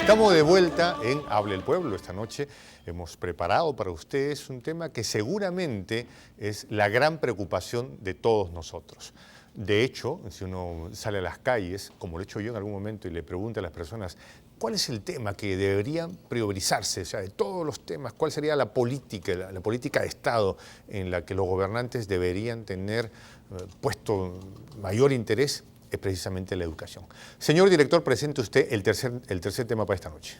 Estamos de vuelta en Hable el Pueblo. Esta noche hemos preparado para ustedes un tema que seguramente es la gran preocupación de todos nosotros. De hecho, si uno sale a las calles, como lo he hecho yo en algún momento, y le pregunta a las personas cuál es el tema que debería priorizarse, o sea, de todos los temas, cuál sería la política de Estado en la que los gobernantes deberían tener puesto mayor interés, es precisamente la educación. Señor director, presente usted el tercer tema para esta noche.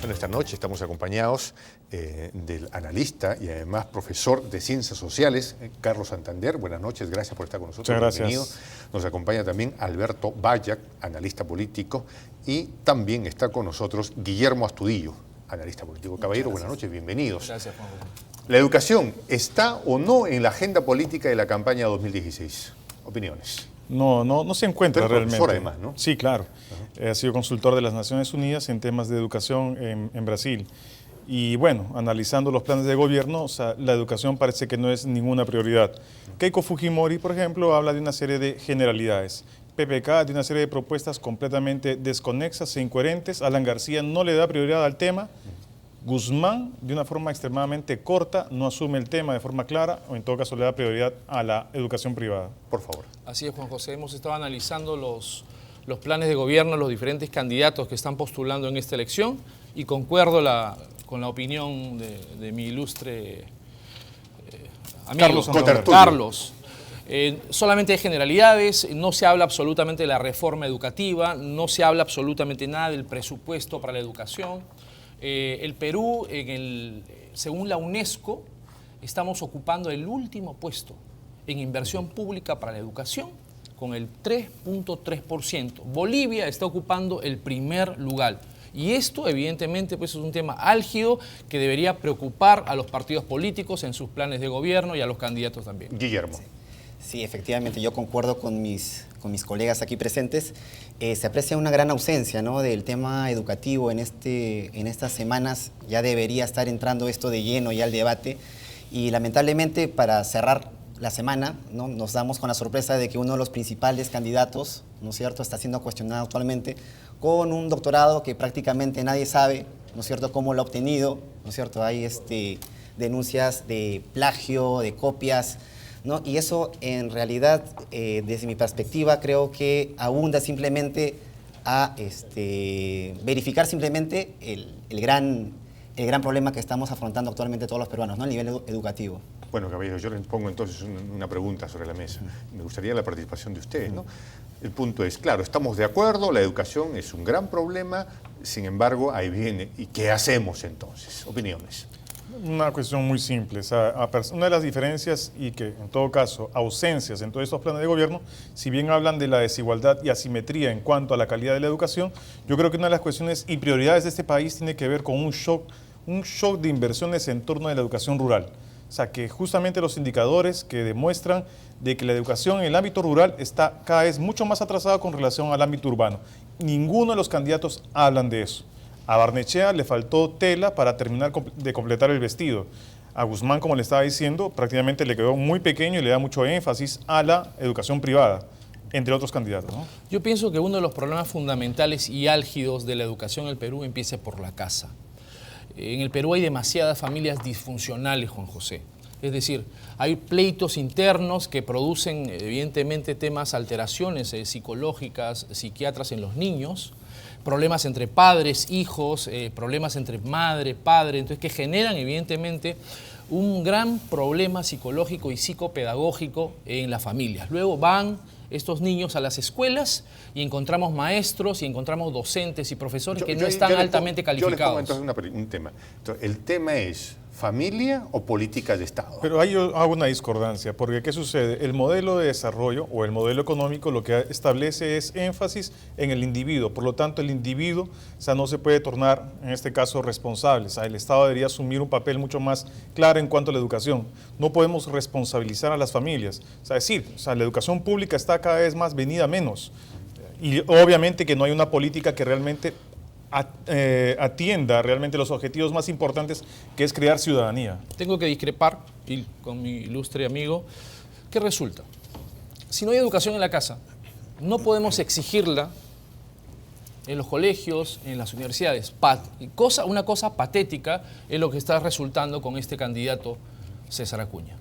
Bueno, esta noche estamos acompañados del analista y además profesor de Ciencias Sociales, Carlos Santander. Buenas noches, gracias por estar con nosotros. Muchas gracias. Bienvenido. Nos acompaña también Alberto Bayac, analista político, y también está con nosotros Guillermo Astudillo, analista político. Caballero, buenas noches, bienvenidos. Gracias, Juan José. ¿La educación está o no en la agenda política de la campaña 2016? Opiniones. No se encuentra realmente. Profesor además, ¿no? Sí, claro. Ha sido consultor de las Naciones Unidas en temas de educación en Brasil. Y bueno, analizando los planes de gobierno, o sea, la educación parece que no es ninguna prioridad. Keiko Fujimori, por ejemplo, habla de una serie de generalidades. PPK de una serie de propuestas completamente desconexas e incoherentes. Alan García no le da prioridad al tema. Guzmán, de una forma extremadamente corta, no asume el tema de forma clara o en todo caso le da prioridad a la educación privada. Por favor. Así es, Juan José. Hemos estado analizando los planes de gobierno, los diferentes candidatos que están postulando en esta elección y concuerdo con la opinión de mi ilustre amigo, Carlos. Solamente hay generalidades, no se habla absolutamente de la reforma educativa, no se habla absolutamente nada del presupuesto para la educación. El Perú, según la UNESCO, estamos ocupando el último puesto en inversión pública para la educación con el 3.3%. Bolivia está ocupando el primer lugar. Y esto, evidentemente, pues, es un tema álgido que debería preocupar a los partidos políticos en sus planes de gobierno y a los candidatos también. Guillermo. Sí, efectivamente, yo concuerdo con mis colegas aquí presentes. Se aprecia una gran ausencia, ¿no?, del tema educativo en estas semanas. Ya debería estar entrando esto de lleno ya al debate. Y lamentablemente, para cerrar la semana, ¿no?, nos damos con la sorpresa de que uno de los principales candidatos, ¿no es cierto?, está siendo cuestionado actualmente con un doctorado que prácticamente nadie sabe, ¿no es cierto?, cómo lo ha obtenido, ¿no es cierto? Hay denuncias de plagio, de copias, ¿no? Y eso en realidad, desde mi perspectiva, creo que abunda simplemente a verificar simplemente el gran problema que estamos afrontando actualmente todos los peruanos, ¿no?, a nivel educativo. Bueno, caballero, yo les pongo entonces una pregunta sobre la mesa. Me gustaría la participación de ustedes, ¿no? El punto es, claro, estamos de acuerdo, la educación es un gran problema, sin embargo, ahí viene, ¿y qué hacemos entonces? Opiniones. Una cuestión muy simple. O sea, una de las diferencias y que, en todo caso, ausencias en todos estos planes de gobierno, si bien hablan de la desigualdad y asimetría en cuanto a la calidad de la educación, yo creo que una de las cuestiones y prioridades de este país tiene que ver con un shock de inversiones en torno de la educación rural. O sea, que justamente los indicadores que demuestran de que la educación en el ámbito rural está cada vez mucho más atrasada con relación al ámbito urbano. Ninguno de los candidatos hablan de eso. A Barnechea le faltó tela para terminar de completar el vestido. A Guzmán, como le estaba diciendo, prácticamente le quedó muy pequeño y le da mucho énfasis a la educación privada, entre otros candidatos, ¿no? Yo pienso que uno de los problemas fundamentales y álgidos de la educación en el Perú empieza por la casa. En el Perú hay demasiadas familias disfuncionales, Juan José. Es decir, hay pleitos internos que producen evidentemente alteraciones psicológicas, psiquiatras en los niños, problemas entre padres, hijos, problemas entre madre, padre, entonces que generan evidentemente un gran problema psicológico y psicopedagógico en las familias. Luego van estos niños a las escuelas y encontramos maestros y encontramos docentes y profesores que no están altamente calificados. Yo les pongo entonces un tema. Entonces, el tema es ¿familia o política de Estado? Pero ahí yo hago una discordancia, porque ¿qué sucede? El modelo de desarrollo o el modelo económico lo que establece es énfasis en el individuo. Por lo tanto, el individuo, o sea, no se puede tornar, en este caso, responsable. O sea, el Estado debería asumir un papel mucho más claro en cuanto a la educación. No podemos responsabilizar a las familias. O sea, la educación pública está cada vez más venida menos. Y obviamente que no hay una política que realmente atienda realmente los objetivos más importantes, que es crear ciudadanía. Tengo que discrepar con mi ilustre amigo. ¿Qué resulta? Si no hay educación en la casa, no podemos exigirla en los colegios, en las universidades. Una cosa patética es lo que está resultando con este candidato César Acuña.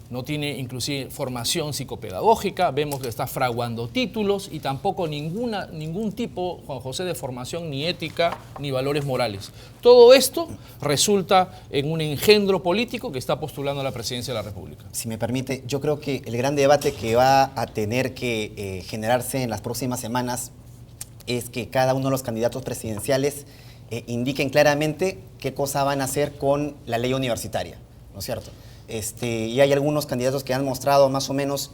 No tiene inclusive formación psicopedagógica, vemos que está fraguando títulos y tampoco ningún tipo, Juan José, de formación ni ética ni valores morales. Todo esto resulta en un engendro político que está postulando a la presidencia de la República. Si me permite, yo creo que el gran debate que va a tener que generarse en las próximas semanas es que cada uno de los candidatos presidenciales indiquen claramente qué cosa van a hacer con la ley universitaria, ¿no es cierto? Y hay algunos candidatos que han mostrado más o menos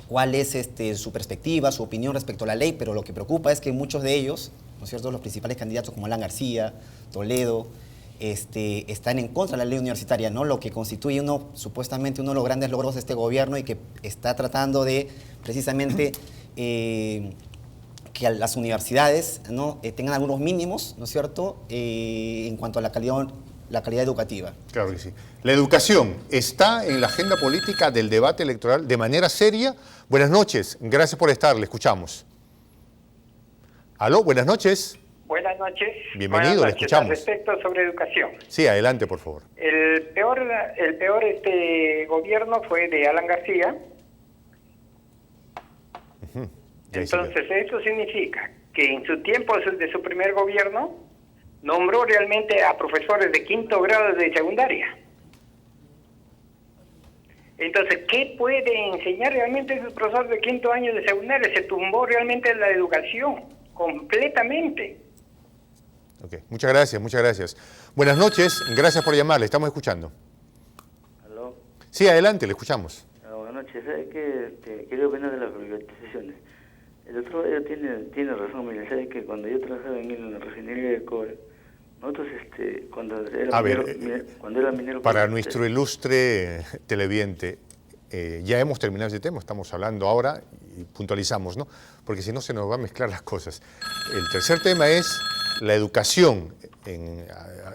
cuál es su perspectiva, su opinión respecto a la ley, pero lo que preocupa es que muchos de ellos, ¿no es cierto?, los principales candidatos como Alan García, Toledo, están en contra de la ley universitaria, ¿no? Lo que constituye supuestamente uno de los grandes logros de este gobierno y que está tratando de precisamente que las universidades, ¿no?, tengan algunos mínimos, ¿no es cierto?, en cuanto a la calidad educativa. Claro que sí. La educación está en la agenda política del debate electoral de manera seria. Buenas noches, gracias por estar, le escuchamos. Aló, buenas noches. Buenas noches. Bienvenido, le escuchamos. Respecto sobre educación. Sí, adelante, por favor. El peor gobierno fue de Alan García. Entonces, eso significa que en su tiempo de su primer gobierno nombró realmente a profesores de 5º grado de secundaria. Entonces, ¿qué puede enseñar realmente ese profesor de 5º año de secundaria? Se tumbó realmente la educación completamente. Ok, muchas gracias, muchas gracias. Buenas noches, gracias por llamar, le estamos escuchando. ¿Aló? Sí, adelante, le escuchamos. Buenas noches, ¿sabe qué? Quería opinar de las privatizaciones. El doctor tiene razón, mire, ¿sabe que cuando yo trabajaba en la refinería de cobre, nosotros, cuando era minero... Para nuestro ilustre televidente, ya hemos terminado ese tema, estamos hablando ahora y puntualizamos, ¿no? Porque si no se nos va a mezclar las cosas. El tercer tema es la educación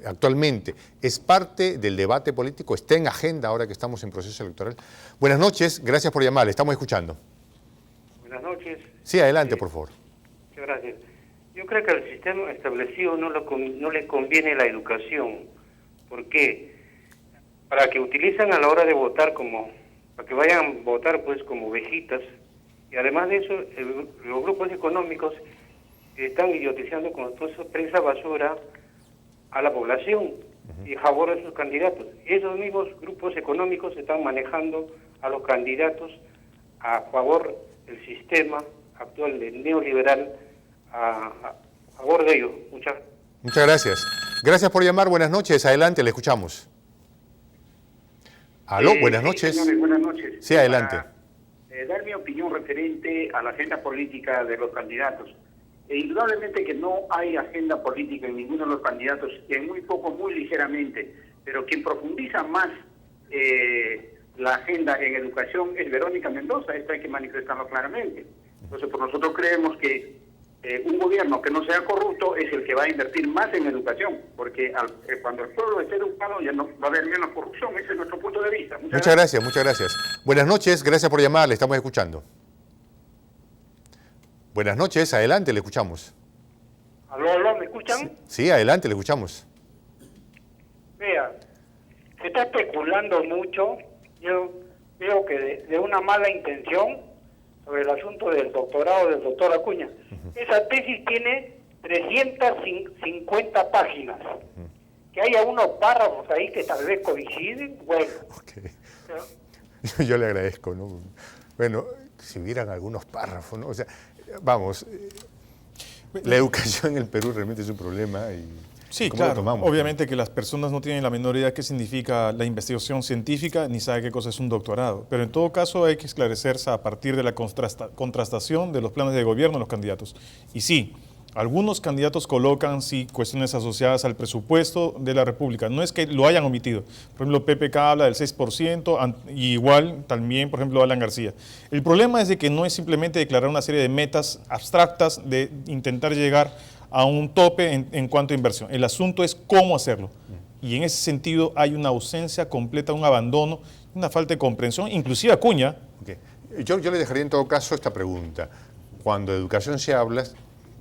actualmente. ¿Es parte del debate político? ¿Está en agenda ahora que estamos en proceso electoral? Buenas noches, gracias por llamar, le estamos escuchando. Buenas noches. Sí, adelante, por favor. Muchas gracias. Yo creo que al sistema establecido no le conviene la educación. ¿Por qué? Para que utilizan a la hora de votar para que vayan a votar pues como ovejitas. Y además de eso, los grupos económicos están idiotizando con toda esa prensa basura a la población y a favor de sus candidatos. Y esos mismos grupos económicos están manejando a los candidatos a favor del sistema actual del neoliberal, a favor de ellos. Muchas gracias. Gracias por llamar. Buenas noches. Adelante, le escuchamos. Aló, buenas noches. Señores, buenas noches. Sí, adelante. Dar mi opinión referente a la agenda política de los candidatos. Indudablemente que no hay agenda política en ninguno de los candidatos, en muy poco, muy ligeramente, pero quien profundiza más la agenda en educación es Verónica Mendoza. Esto hay que manifestarlo claramente. Entonces, por nosotros creemos que un gobierno que no sea corrupto es el que va a invertir más en educación, porque cuando el pueblo esté educado ya no va a haber menos corrupción. Ese es nuestro punto de vista. Muchas gracias, muchas gracias. Buenas noches, gracias por llamar, le estamos escuchando. Buenas noches, adelante, le escuchamos. ¿Aló, me escuchan? Sí, adelante, le escuchamos. Vea, se está especulando mucho, yo veo que de una mala intención, sobre el asunto del doctorado del doctor Acuña. Esa tesis tiene 350 páginas. Que haya unos párrafos ahí que tal vez coinciden, bueno. Okay. Yo le agradezco, ¿no? Bueno, si hubieran algunos párrafos, ¿no? O sea, vamos, la educación en el Perú realmente es un problema y... Sí, ¿cómo lo claro. tomamos? Obviamente que las personas no tienen la menor idea qué significa la investigación científica ni saben qué cosa es un doctorado. Pero en todo caso hay que esclarecerse a partir de la contrastación de los planes de gobierno de los candidatos. Y sí, algunos candidatos colocan cuestiones asociadas al presupuesto de la República. No es que lo hayan omitido. Por ejemplo, PPK habla del 6%, y igual también, por ejemplo, Alan García. El problema es de que no es simplemente declarar una serie de metas abstractas de intentar llegar a un tope en cuanto a inversión. El asunto es cómo hacerlo. Y en ese sentido hay una ausencia completa, un abandono, una falta de comprensión. Inclusive Acuña Yo le dejaría en todo caso esta pregunta. Cuando de educación se habla,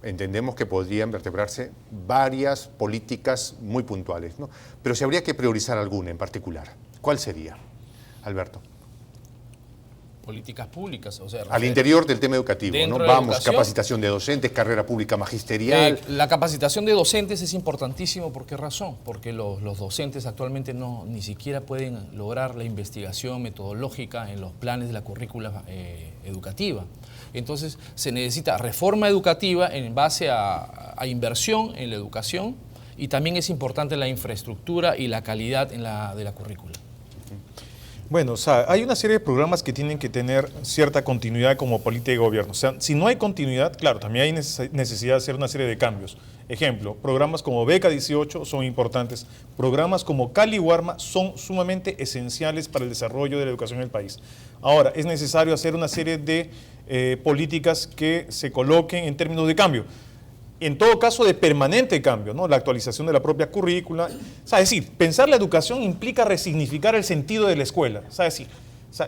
entendemos que podrían vertebrarse varias políticas muy puntuales, ¿no? Pero si habría que priorizar alguna en particular, ¿cuál sería, Alberto? Políticas públicas, o sea... Al interior del tema educativo, ¿no? Vamos, capacitación de docentes, carrera pública magisterial... La capacitación de docentes es importantísimo, ¿por qué razón? Porque los docentes actualmente ni siquiera pueden lograr la investigación metodológica en los planes de la currícula educativa. Entonces, se necesita reforma educativa en base a inversión en la educación, y también es importante la infraestructura y la calidad de la currícula. Bueno, o sea, hay una serie de programas que tienen que tener cierta continuidad como política de gobierno. O sea, si no hay continuidad, claro, también hay necesidad de hacer una serie de cambios. Ejemplo, programas como Beca 18 son importantes. Programas como Cali Warma son sumamente esenciales para el desarrollo de la educación en el país. Ahora, es necesario hacer una serie de políticas que se coloquen en términos de cambio. En todo caso, de permanente cambio, ¿no? La actualización de la propia currícula. O sea, es decir, pensar la educación implica resignificar el sentido de la escuela. O sea,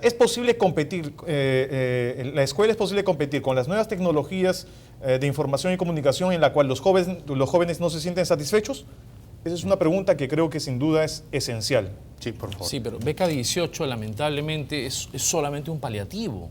es posible competir, la escuela es posible competir con las nuevas tecnologías de información y comunicación en la cual los jóvenes no se sienten satisfechos. Esa es una pregunta que creo que sin duda es esencial. Sí, por favor. Sí, pero Beca 18 lamentablemente es solamente un paliativo.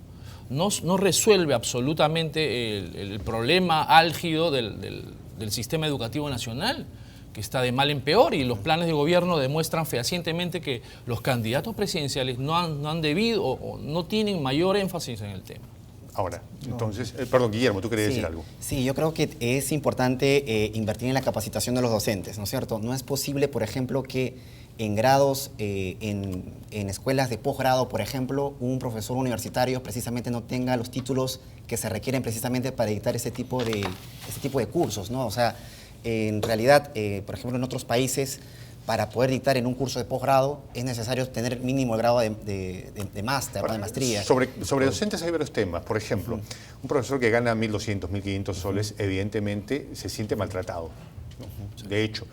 No resuelve absolutamente el problema álgido del sistema educativo nacional, que está de mal en peor, y los planes de gobierno demuestran fehacientemente que los candidatos presidenciales no han debido o no tienen mayor énfasis en el tema. Ahora, entonces, perdón, Guillermo, tú querías decir algo. Sí, yo creo que es importante invertir en la capacitación de los docentes, ¿no es cierto? No es posible, por ejemplo, que en grados, en escuelas de posgrado, por ejemplo, un profesor universitario precisamente no tenga los títulos que se requieren precisamente para dictar ese tipo de cursos, ¿no? O sea, en realidad, por ejemplo, en otros países, para poder dictar en un curso de posgrado es necesario tener mínimo el grado de máster, de maestría. Sobre docentes hay varios temas. Por ejemplo, un profesor que gana 1.200, 1.500 soles, evidentemente se siente maltratado, ¿no? De hecho.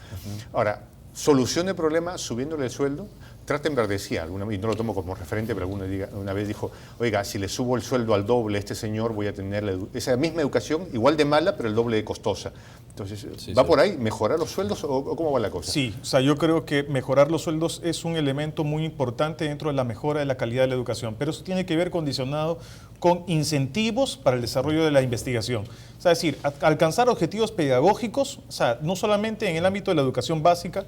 Ahora, solución del problema subiéndole el sueldo. Trachtenberg decía, y no lo tomo como referente, pero una vez dijo, oiga, si le subo el sueldo al doble a este señor, voy a tener esa misma educación, igual de mala, pero el doble de costosa. Entonces, ¿va por ahí mejorar los sueldos o cómo va la cosa? Sí, o sea, yo creo que mejorar los sueldos es un elemento muy importante dentro de la mejora de la calidad de la educación, pero eso tiene que ver condicionado con incentivos para el desarrollo de la investigación. O sea, es decir, alcanzar objetivos pedagógicos, o sea, no solamente en el ámbito de la educación básica,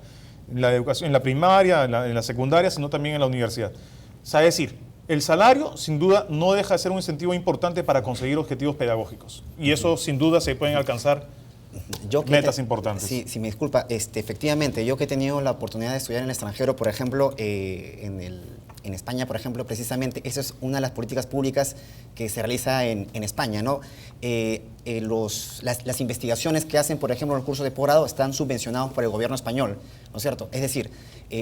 en la primaria, en la secundaria, sino también en la universidad. O sea, es decir, el salario, sin duda, no deja de ser un incentivo importante para conseguir objetivos pedagógicos. Y eso, sin duda, se pueden alcanzar metas importantes. Sí, si me disculpa, efectivamente, yo que he tenido la oportunidad de estudiar en el extranjero, por ejemplo, en España, por ejemplo, precisamente, esa es una de las políticas públicas que se realiza en España, ¿no? Las investigaciones que hacen, por ejemplo, en los cursos de posgrado están subvencionados por el gobierno español, ¿no es cierto? Es decir,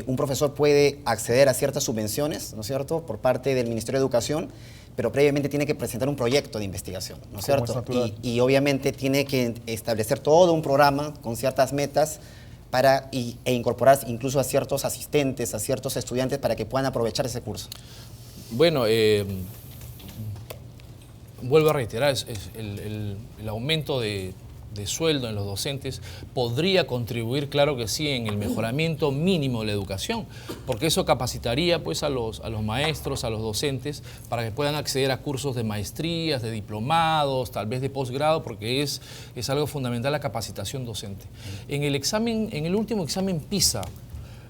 un profesor puede acceder a ciertas subvenciones, ¿no es cierto?, por parte del Ministerio de Educación, pero previamente tiene que presentar un proyecto de investigación, ¿no es cierto? Y obviamente tiene que establecer todo un programa con ciertas metas e incorporar incluso a ciertos asistentes, a ciertos estudiantes para que puedan aprovechar ese curso. Bueno, vuelvo a reiterar, el aumento de sueldo en los docentes podría contribuir, claro que sí, en el mejoramiento mínimo de la educación, porque eso capacitaría pues a los maestros, a los docentes, para que puedan acceder a cursos de maestrías, de diplomados, tal vez de posgrado, porque es algo fundamental la capacitación docente. En el último examen PISA,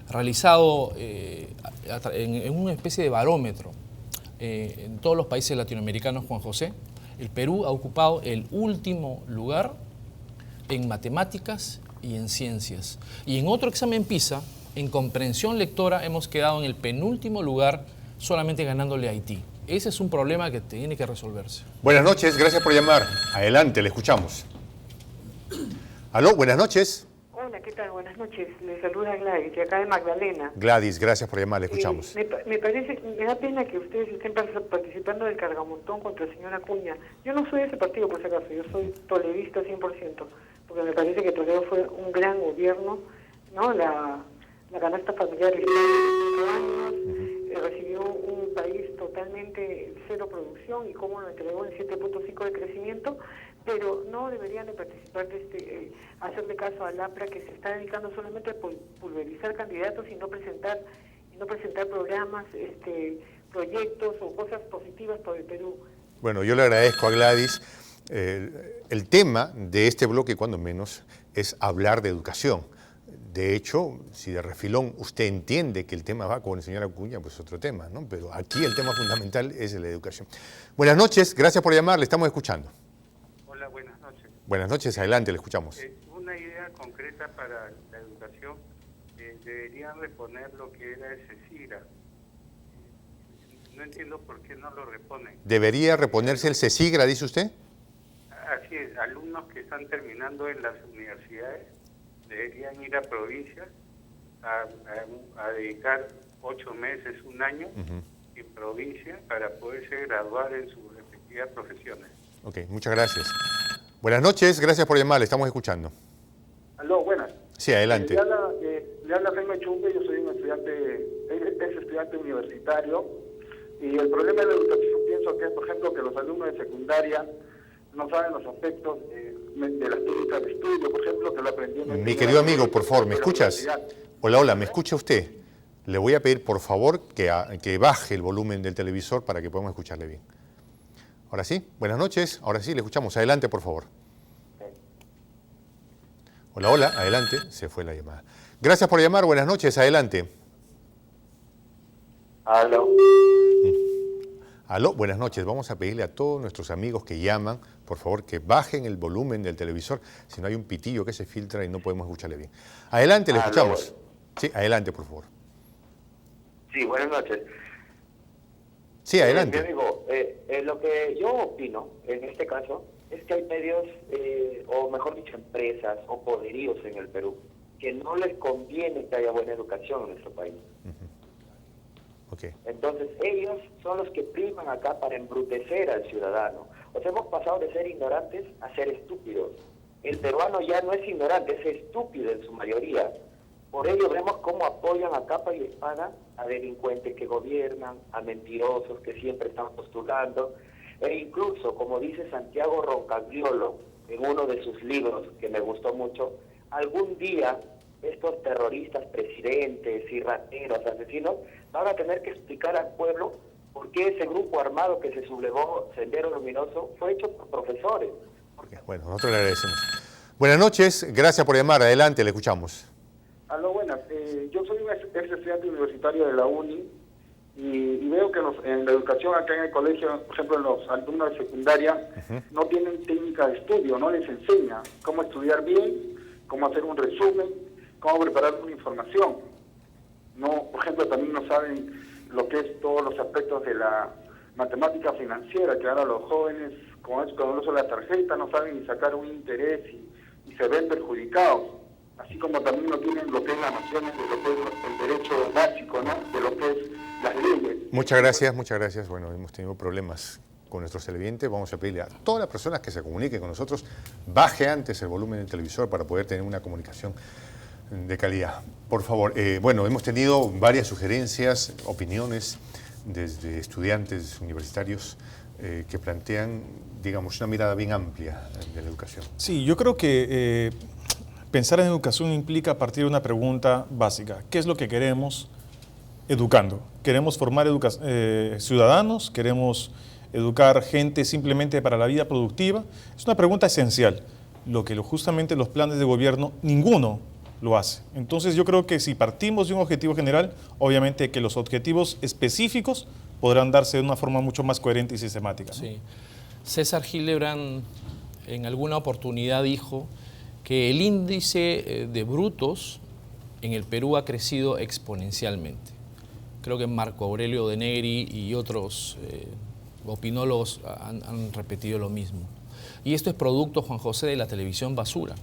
realizado en una especie de barómetro en todos los países latinoamericanos, Juan José, el Perú ha ocupado el último lugar en matemáticas y en ciencias. Y en otro examen PISA, en comprensión lectora, hemos quedado en el penúltimo lugar, solamente ganándole a Haití. Ese es un problema que tiene que resolverse. Buenas noches, gracias por llamar. Adelante, le escuchamos. Aló, buenas noches. Hola, ¿qué tal? Buenas noches. Le saluda Gladys, de acá de Magdalena. Gladys, gracias por llamar, le escuchamos. Me da pena que ustedes estén participando del cargamontón contra el señor Acuña. Yo no soy de ese partido, por si acaso, yo soy toledista 100%, porque me parece que Toledo fue un gran gobierno, ¿no? La canasta familiar está en 4 años, recibió un país totalmente totalmente cero producción y cómo lo entregó en 7.5 de crecimiento, pero no deberían de participar hacerle caso al APRA, que se está dedicando solamente a pulverizar candidatos y no presentar programas, proyectos o cosas positivas por el Perú. Bueno, yo le agradezco a Gladys. El tema de este bloque, cuando menos, es hablar de educación. De hecho, si de refilón usted entiende que el tema va con el señor Acuña, pues es otro tema, ¿no? Pero aquí el tema fundamental es la educación. Buenas noches, gracias por llamar, le estamos escuchando. Hola, buenas noches. Buenas noches, adelante, le escuchamos. Una idea concreta para la educación, deberían reponer lo que era el CECIGRA. No entiendo por qué no lo reponen. ¿Debería reponerse el CECIGRA, dice usted? Así es, alumnos que están terminando en las universidades deberían ir a provincias a dedicar 8 meses, un año en provincia para poderse graduar en sus respectivas profesiones. Ok, muchas gracias. Buenas noches, gracias por llamar, le estamos escuchando. Aló, buenas. Sí, adelante. Le habla Jaime Chumbe, yo soy un estudiante universitario, y el problema de la educación pienso que es, por ejemplo, que los alumnos de secundaria no saben los aspectos de las técnicas de estudio, por ejemplo, que lo aprendieron. Mi querido amigo, por favor, ¿me escuchas? Hola, hola, ¿me escucha usted? Le voy a pedir, por favor, que baje el volumen del televisor para que podamos escucharle bien. Ahora sí, buenas noches, ahora sí, le escuchamos. Adelante, por favor. Hola, hola, adelante, se fue la llamada. Gracias por llamar, buenas noches, adelante. Aló. Aló, buenas noches. Vamos a pedirle a todos nuestros amigos que llaman, por favor, que bajen el volumen del televisor, si no hay un pitillo que se filtra y no podemos escucharle bien. Adelante, le escuchamos. Sí, adelante, por favor. Sí, buenas noches. Sí, adelante. Mi amigo, lo que yo opino en este caso es que hay medios, o mejor dicho, empresas o poderíos en el Perú, que no les conviene que haya buena educación en nuestro país. Okay. Entonces ellos son los que priman acá para embrutecer al ciudadano. O sea, hemos pasado de ser ignorantes a ser estúpidos. El peruano ya no es ignorante, es estúpido en su mayoría. Por ello vemos cómo apoyan a capa y espada a delincuentes que gobiernan, a mentirosos que siempre están postulando, e incluso, como dice Santiago Roncagliolo en uno de sus libros, que me gustó mucho, algún día estos terroristas, presidentes y rateros, asesinos, van a tener que explicar al pueblo por qué ese grupo armado que se sublevó Sendero Luminoso fue hecho por profesores. Bueno, nosotros le agradecemos. Buenas noches, gracias por llamar. Adelante, le escuchamos. Aló, buenas. Yo soy un ex estudiante universitario de la UNI y veo que en la educación acá en el colegio, por ejemplo, los alumnos de secundaria no tienen técnica de estudio, no les enseña cómo estudiar bien, cómo hacer un resumen, cómo preparar una información. No, por ejemplo, también no saben lo que es todos los aspectos de la matemática financiera, que ahora los jóvenes, con el uso de la tarjeta, no saben ni sacar un interés y se ven perjudicados. Así como también no tienen lo que es las nociones de lo que es el derecho básico, ¿no? De lo que es las leyes. Muchas gracias, muchas gracias. Bueno, hemos tenido problemas con nuestros televidentes. Vamos a pedirle a todas las personas que se comuniquen con nosotros, baje antes el volumen del televisor para poder tener una comunicación de calidad. Por favor, bueno, hemos tenido varias sugerencias, opiniones desde estudiantes universitarios que plantean, digamos, una mirada bien amplia de la educación. Sí, yo creo que pensar en educación implica partir de una pregunta básica. ¿Qué es lo que queremos educando? ¿Queremos formar ciudadanos? ¿Queremos educar gente simplemente para la vida productiva? Es una pregunta esencial. Lo que justamente los planes de gobierno, ninguno lo hace. Entonces yo creo que si partimos de un objetivo general, obviamente que los objetivos específicos podrán darse de una forma mucho más coherente y sistemática, ¿no? Sí. César Hildebrand en alguna oportunidad dijo que el índice de brutos en el Perú ha crecido exponencialmente. Creo que Marco Aurelio de Negri y otros opinólogos han repetido lo mismo. Y esto es producto, Juan José, de la televisión basura,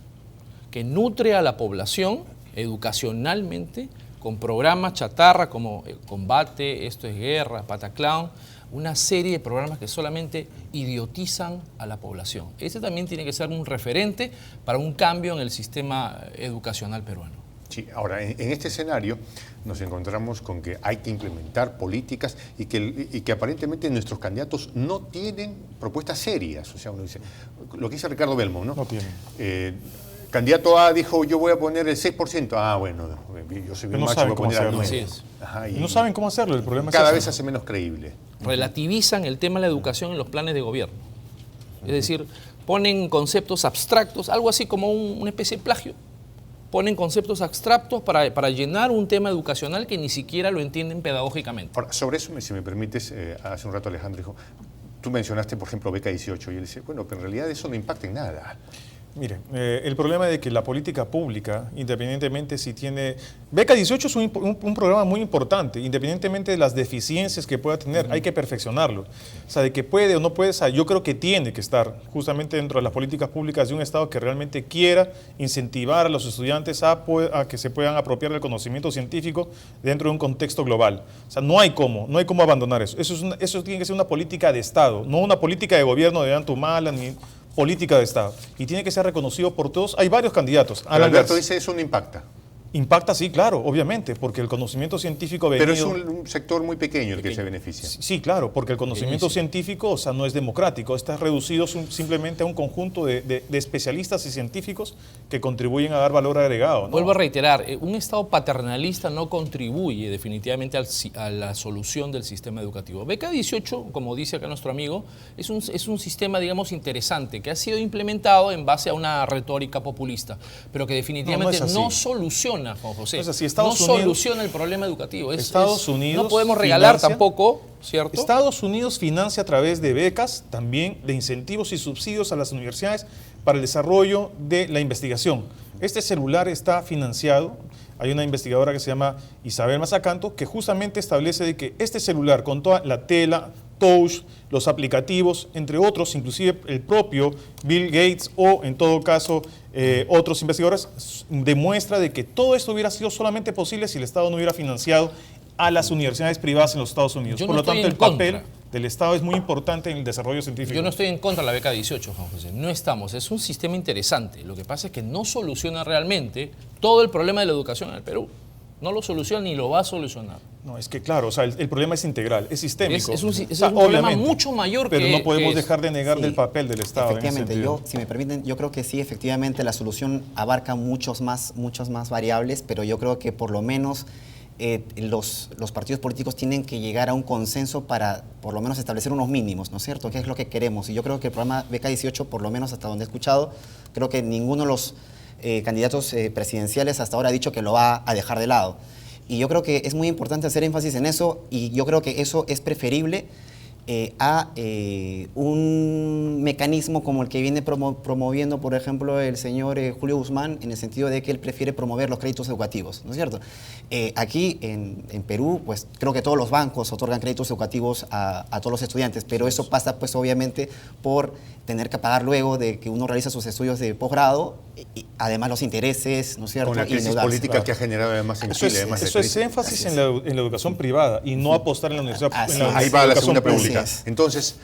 que nutre a la población educacionalmente con programas chatarra como Combate, Esto es Guerra, Pataclown, una serie de programas que solamente idiotizan a la población. Este también tiene que ser un referente para un cambio en el sistema educacional peruano. Sí, ahora, en este escenario nos encontramos con que hay que implementar políticas y que aparentemente nuestros candidatos no tienen propuestas serias. O sea, uno dice, lo que dice Ricardo Belmont, ¿no? No tienen. Candidato A dijo, yo voy a poner el 6%. Ah, bueno, yo soy bien macho, voy a poner al 9%. Así es. Ajá, No saben cómo hacerlo, el problema es cada ese. vez se hace menos creíble. Relativizan el tema de la educación en los planes de gobierno. Es decir, ponen conceptos abstractos, algo así como una especie de plagio. Ponen conceptos abstractos para llenar un tema educacional que ni siquiera lo entienden pedagógicamente. Ahora, sobre eso, si me permites, hace un rato Alejandro dijo, tú mencionaste, por ejemplo, Beca 18, y él dice, bueno, pero en realidad eso no impacta en nada. Mire, el problema de que la política pública, independientemente si tiene... Beca 18 es un programa muy importante, independientemente de las deficiencias que pueda tener, hay que perfeccionarlo. O sea, de que puede o no puede, o sea, yo creo que tiene que estar justamente dentro de las políticas públicas de un Estado que realmente quiera incentivar a los estudiantes a que se puedan apropiar del conocimiento científico dentro de un contexto global. O sea, no hay cómo abandonar eso. Eso tiene que ser una política de Estado, no una política de gobierno de Antumala ni... política de Estado, y tiene que ser reconocido por todos. Hay varios candidatos. Pero Alberto dice eso no impacta. Impacta, sí, claro, obviamente, porque el conocimiento científico venido... Pero es un sector muy pequeño el que se beneficia. Sí, claro, porque el conocimiento científico, o sea, no es democrático, está reducido simplemente a un conjunto de especialistas y científicos que contribuyen a dar valor agregado, ¿no? Vuelvo a reiterar, un Estado paternalista no contribuye definitivamente a la solución del sistema educativo. Beca 18, como dice acá nuestro amigo, es un sistema, digamos, interesante, que ha sido implementado en base a una retórica populista, pero que definitivamente no soluciona, Juan José, no soluciona el problema educativo. Estados Unidos no podemos regalar tampoco, ¿cierto? Estados Unidos financia a través de becas, también de incentivos y subsidios a las universidades para el desarrollo de la investigación. Este celular está financiado, hay una investigadora que se llama Isabel Mazacanto, que justamente establece de que este celular con toda la tela, touch, los aplicativos, entre otros, inclusive el propio Bill Gates o en todo caso otros investigadores, demuestra de que todo esto hubiera sido solamente posible si el Estado no hubiera financiado a las universidades privadas en los Estados Unidos. Por lo tanto, el papel del Estado es muy importante en el desarrollo científico. Yo no estoy en contra de la beca 18, Juan José. No estamos. Es un sistema interesante. Lo que pasa es que no soluciona realmente todo el problema de la educación en el Perú. No lo soluciona ni lo va a solucionar. No, es que claro, o sea, el problema es integral, es sistémico. Es un problema mucho mayor pero no podemos dejar de negar del papel del Estado. Efectivamente, si me permiten, yo creo que sí, efectivamente la solución abarca muchas más variables, pero yo creo que por lo menos los partidos políticos tienen que llegar a un consenso para por lo menos establecer unos mínimos, ¿no es cierto? ¿Qué es lo que queremos? Y yo creo que el programa Beca 18, por lo menos hasta donde he escuchado, creo que ninguno de los candidatos presidenciales hasta ahora ha dicho que lo va a dejar de lado. Y yo creo que es muy importante hacer énfasis en eso, y yo creo que eso es preferible a un mecanismo como el que viene promoviendo, por ejemplo, el señor Julio Guzmán, en el sentido de que él prefiere promover los créditos educativos, ¿no es cierto? Aquí en Perú, pues creo que todos los bancos otorgan créditos educativos a todos los estudiantes, pero eso pasa pues obviamente por tener que pagar luego de que uno realiza sus estudios de posgrado, y además los intereses, ¿no es cierto? Con la crisis política que ha generado además en Chile. Eso es énfasis en la educación privada y no apostar en la universidad. Ahí va la segunda pregunta. Entonces,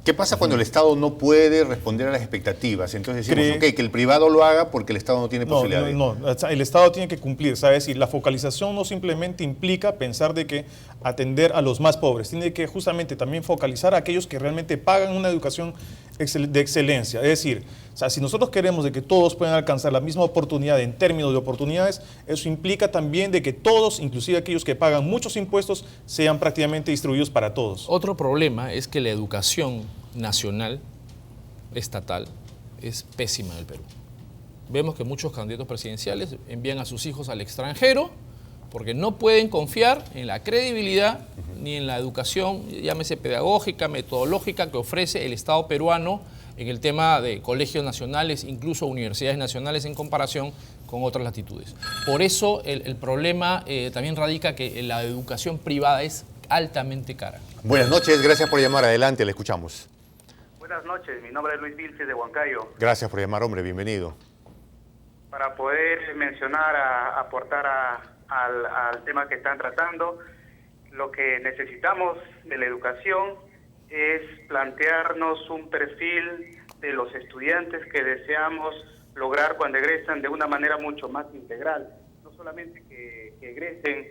¿qué pasa cuando el Estado no puede responder a las expectativas? Entonces decimos, que el privado lo haga porque el Estado no tiene posibilidad de... No, el Estado tiene que cumplir, ¿sabes? Y la focalización no simplemente implica pensar de que atender a los más pobres, tiene que justamente también focalizar a aquellos que realmente pagan una educación de excelencia. Es decir, o sea, si nosotros queremos de que todos puedan alcanzar la misma oportunidad en términos de oportunidades, eso implica también de que todos, inclusive aquellos que pagan muchos impuestos, sean prácticamente distribuidos para todos. Otro problema es que la educación nacional, estatal, es pésima en el Perú. Vemos que muchos candidatos presidenciales envían a sus hijos al extranjero porque no pueden confiar en la credibilidad ni en la educación, llámese pedagógica, metodológica, que ofrece el Estado peruano en el tema de colegios nacionales, incluso universidades nacionales en comparación con otras latitudes. Por eso el problema también radica que la educación privada es altamente cara. Buenas noches, gracias por llamar. Adelante, le escuchamos. Buenas noches, mi nombre es Luis Vilches de Huancayo. Gracias por llamar, hombre, bienvenido. Para poder mencionar, aportar al tema que están tratando, lo que necesitamos de la educación es plantearnos un perfil de los estudiantes que deseamos lograr cuando egresan de una manera mucho más integral. No solamente que egresen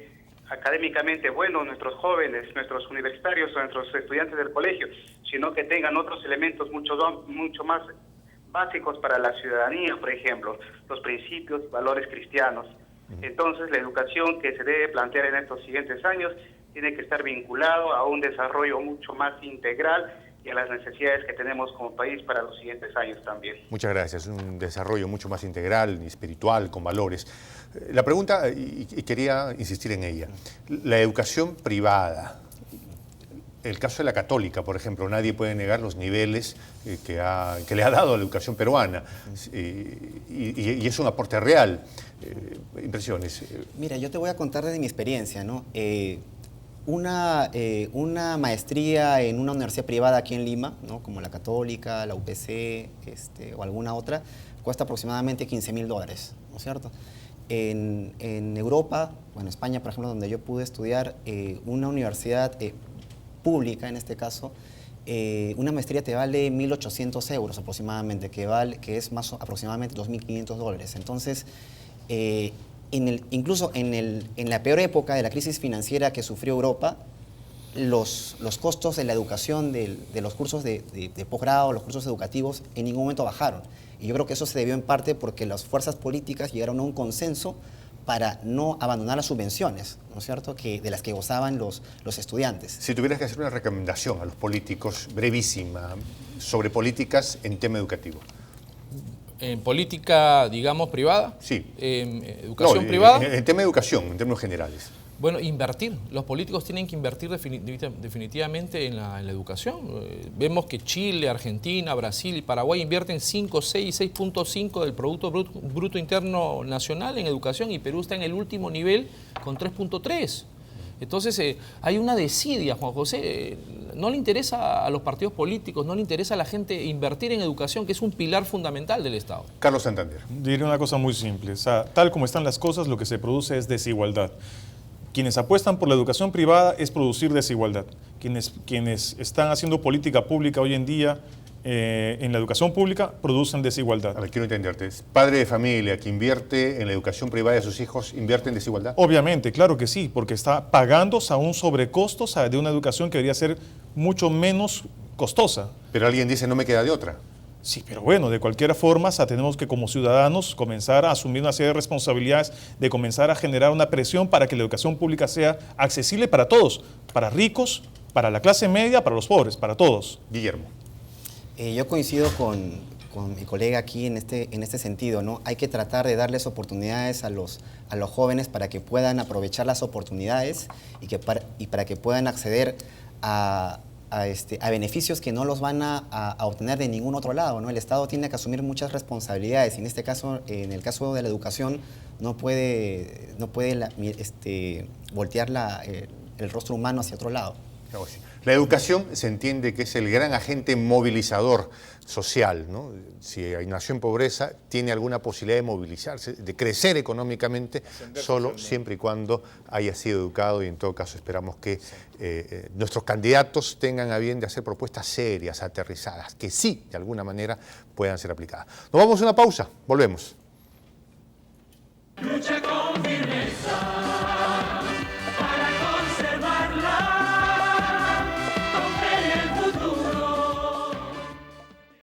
académicamente buenos nuestros jóvenes, nuestros universitarios o nuestros estudiantes del colegio, sino que tengan otros elementos mucho más básicos para la ciudadanía, por ejemplo, los principios y valores cristianos. Entonces, la educación que se debe plantear en estos siguientes años tiene que estar vinculado a un desarrollo mucho más integral y a las necesidades que tenemos como país para los siguientes años también. Muchas gracias. Un desarrollo mucho más integral y espiritual, con valores. La pregunta, y quería insistir en ella, la educación privada, el caso de la católica, por ejemplo, nadie puede negar los niveles que le ha dado la educación peruana, y es un aporte real. Impresiones. Mira, yo te voy a contar desde mi experiencia, ¿no? Una maestría en una universidad privada aquí en Lima, ¿no? Como la Católica, la UPC o alguna otra, cuesta aproximadamente $15.000, ¿no es cierto? En Europa, o en España, por ejemplo, donde yo pude estudiar, una universidad pública, en este caso, una maestría te vale 1.800 euros aproximadamente, que es más aproximadamente $2.500. Entonces, incluso en la peor época de la crisis financiera que sufrió Europa, los costos de la educación, de los cursos de posgrado, los cursos educativos, en ningún momento bajaron. Y yo creo que eso se debió en parte porque las fuerzas políticas llegaron a un consenso para no abandonar las subvenciones, ¿no es cierto?, de las que gozaban los estudiantes. Si tuvieras que hacer una recomendación a los políticos, brevísima, sobre políticas en tema educativo. ¿En política, digamos, privada? Sí. ¿Educación privada? En tema de educación, en términos generales. Bueno, invertir. Los políticos tienen que invertir definitivamente en la educación. Vemos que Chile, Argentina, Brasil y Paraguay invierten 5, 6, 6.5 del Producto Bruto Interno Nacional en educación, y Perú está en el último nivel con 3.3. Entonces, hay una desidia, Juan José. No le interesa a los partidos políticos, no le interesa a la gente invertir en educación, que es un pilar fundamental del Estado. Carlos Santander. Diré una cosa muy simple. O sea, tal como están las cosas, lo que se produce es desigualdad. Quienes apuestan por la educación privada es producir desigualdad. Quienes están haciendo política pública hoy en día en la educación pública producen desigualdad. A ver, quiero entenderte. ¿Padre de familia que invierte en la educación privada de sus hijos invierte en desigualdad? Obviamente, claro que sí, porque está pagando a un sobrecosto de una educación que debería ser mucho menos costosa. Pero alguien dice, no me queda de otra. Sí, pero bueno, de cualquier forma, tenemos que como ciudadanos comenzar a asumir una serie de responsabilidades, de comenzar a generar una presión para que la educación pública sea accesible para todos, para ricos, para la clase media, para los pobres, para todos. Guillermo. Yo coincido con mi colega aquí en este sentido, ¿no? Hay que tratar de darles oportunidades a los jóvenes para que puedan aprovechar las oportunidades y para que puedan acceder a beneficios que no los van a obtener de ningún otro lado, ¿no? El Estado tiene que asumir muchas responsabilidades, y en este caso, en el caso de la educación, no puede voltear el rostro humano hacia otro lado. La educación se entiende que es el gran agente movilizador social, ¿no? Si nació en pobreza, tiene alguna posibilidad de movilizarse, de crecer económicamente, solo siempre y cuando haya sido educado, y en todo caso esperamos que nuestros candidatos tengan a bien de hacer propuestas serias, aterrizadas, que sí, de alguna manera, puedan ser aplicadas. Nos vamos a una pausa, volvemos. Lucha con firmeza.